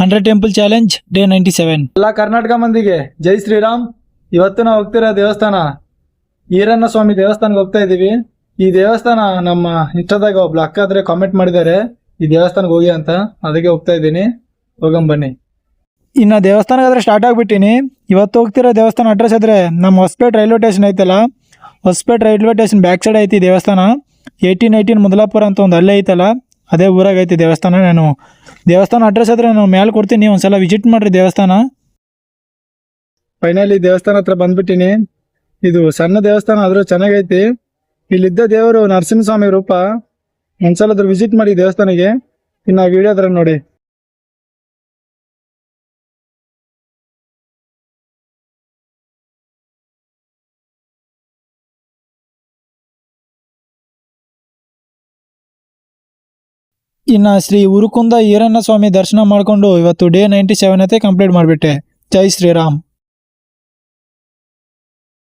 100 temple challenge day 97. ಎಲ್ಲ ಕರ್ನಾಟಕ ಮಂದಿಗೆ ಜೈ ಶ್ರೀರಾಮ್. ಇವತ್ತು ನಾವು ಹೋಗ್ತಿರೋ ದೇವಸ್ಥಾನ ಈರಣ್ಣ ಸ್ವಾಮಿ ದೇವಸ್ಥಾನಕ್ಕೆ ಹೋಗ್ತಾ ಇದೀವಿ. ಈ ದೇವಸ್ಥಾನ ನಮ್ಮ ಇಷ್ಟದಾಗ ಒಬ್ಳು ಅಕ್ಕ ಆದ್ರೆ ಕಾಮೆಂಟ್ ಮಾಡಿದ್ದಾರೆ ಈ ದೇವಸ್ಥಾನಕ್ಕೆ ಹೋಗಿ ಅಂತ, ಅದಕ್ಕೆ ಹೋಗ್ತಾ ಇದ್ದೀನಿ. ಹೋಗಂಬನ್ನಿ. ಇನ್ನು ದೇವಸ್ಥಾನಕ್ಕೆ ಸ್ಟಾರ್ಟ್ ಆಗಿಬಿಟ್ಟಿನಿ. ಇವತ್ತು ಹೋಗ್ತಿರೋ ದೇವಸ್ಥಾನ ಅಡ್ರೆಸ್ ಇದ್ರೆ ನಮ್ಮ ಹೊಸಪೇಟೆ ರೈಲ್ವೆ ಸ್ಟೇಷನ್ ಐತಲ್ಲ, Hospet railway station back side ಐತಿ ದೇವಸ್ಥಾನ. 1818 ಮುದಲಾಪುರ ಅಂತ ಒಂದು ಅಲ್ಲೇ ಐತಲ್ಲ, ಅದೇ ಊರಾಗ ಐತಿ ದೇವಸ್ಥಾನ. ನಾನು ದೇವಸ್ಥಾನ ಅಡ್ರೆಸ್ ಆದ್ರೆ ನಾನು ಮೇಲೆ ಕೊಡ್ತೀನಿ, ಒಂದ್ಸಲ ವಿಸಿಟ್ ಮಾಡ್ರಿ ದೇವಸ್ಥಾನ. ಫೈನಲಿ ದೇವಸ್ಥಾನ ಹತ್ರ ಬಂದ್ಬಿಟ್ಟಿನಿ. ಇದು ಸಣ್ಣ ದೇವಸ್ಥಾನ ಆದ್ರೂ ಚೆನ್ನಾಗೈತಿ. ಇಲ್ಲಿದ್ದ ದೇವರು ನರಸಿಂಹಸ್ವಾಮಿ ರೂಪ. ಒಂದ್ಸಲ ಅದ್ರ ವಿಸಿಟ್ ಮಾಡಿ ದೇವಸ್ಥಾನಕ್ಕೆ. ಇನ್ನು ವಿಡಿಯೋ ಅದ್ರ ನೋಡಿ. ಇನ್ನು ಶ್ರೀ ಉರುಕುಂದ ಈರಣ್ಣ ಸ್ವಾಮಿ ದರ್ಶನ ಮಾಡಿಕೊಂಡು ಇವತ್ತು ಡೇ 97 ಕಂಪ್ಲೀಟ್ ಮಾಡಿಬಿಟ್ಟೆ. ಜೈ ಶ್ರೀರಾಮ್.